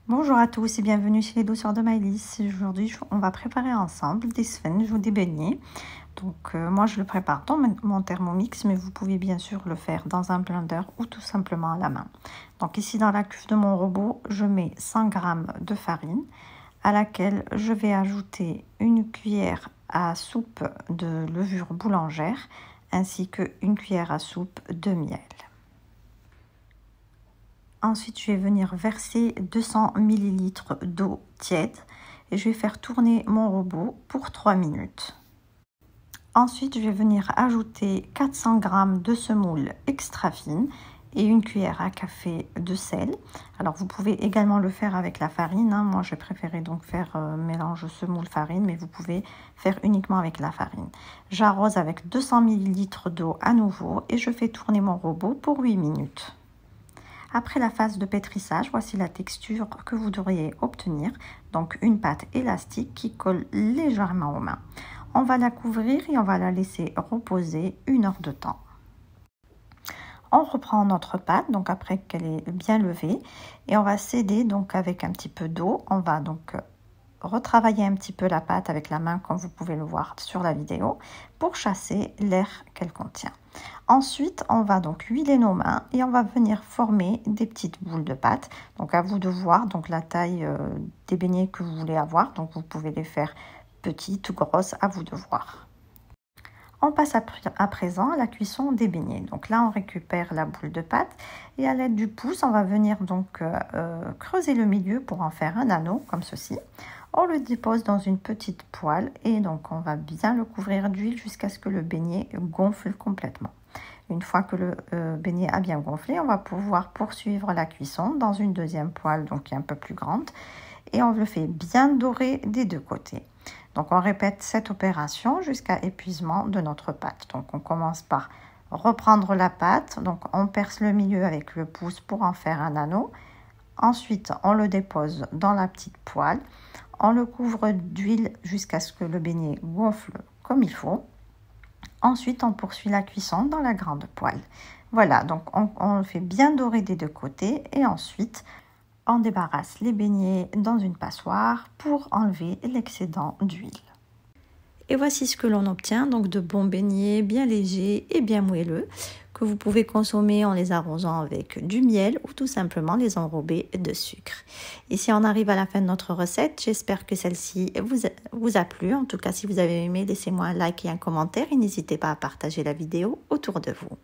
Bonjour à tous et bienvenue chez les douceurs de Maëlys. Aujourd'hui, on va préparer ensemble des sponges ou des beignets. Donc, moi, je le prépare dans mon Thermomix, mais vous pouvez bien sûr le faire dans un blender ou tout simplement à la main. Donc, ici, dans la cuve de mon robot, je mets 100 g de farine à laquelle je vais ajouter une cuillère à soupe de levure boulangère ainsi qu'une cuillère à soupe de miel. Ensuite, je vais venir verser 200 ml d'eau tiède et je vais faire tourner mon robot pour 3 minutes. Ensuite, je vais venir ajouter 400 g de semoule extra fine et une cuillère à café de sel. Alors, vous pouvez également le faire avec la farine. Moi, j'ai préféré donc faire mélange semoule-farine, mais vous pouvez faire uniquement avec la farine. J'arrose avec 200 ml d'eau à nouveau et je fais tourner mon robot pour 8 minutes. Après la phase de pétrissage, voici la texture que vous devriez obtenir. Donc une pâte élastique qui colle légèrement aux mains. On va la couvrir et on va la laisser reposer 1 heure de temps. On reprend notre pâte, donc après qu'elle est bien levée, et on va s'aider donc avec un petit peu d'eau. On va donc retravailler un petit peu la pâte avec la main, comme vous pouvez le voir sur la vidéo, pour chasser l'air qu'elle contient. Ensuite, on va donc huiler nos mains et on va venir former des petites boules de pâte. Donc à vous de voir donc la taille des beignets que vous voulez avoir. Donc vous pouvez les faire petites ou grosses, à vous de voir. On passe à présent à la cuisson des beignets. Donc là, on récupère la boule de pâte et à l'aide du pouce, on va venir donc creuser le milieu pour en faire un anneau comme ceci. On le dépose dans une petite poêle et donc on va bien le couvrir d'huile jusqu'à ce que le beignet gonfle complètement. Une fois que le beignet a bien gonflé, on va pouvoir poursuivre la cuisson dans une deuxième poêle donc qui est un peu plus grande et on le fait bien dorer des deux côtés. Donc on répète cette opération jusqu'à épuisement de notre pâte. Donc on commence par reprendre la pâte, donc on perce le milieu avec le pouce pour en faire un anneau. Ensuite on le dépose dans la petite poêle, on le couvre d'huile jusqu'à ce que le beignet gonfle comme il faut. Ensuite on poursuit la cuisson dans la grande poêle. Voilà, donc on le fait bien dorer des deux côtés et ensuite on débarrasse les beignets dans une passoire pour enlever l'excédent d'huile. Et voici ce que l'on obtient, donc de bons beignets bien légers et bien moelleux que vous pouvez consommer en les arrosant avec du miel ou tout simplement les enrober de sucre. Ici on arrive à la fin de notre recette, j'espère que celle-ci vous a plu. En tout cas, si vous avez aimé, laissez-moi un like et un commentaire et n'hésitez pas à partager la vidéo autour de vous.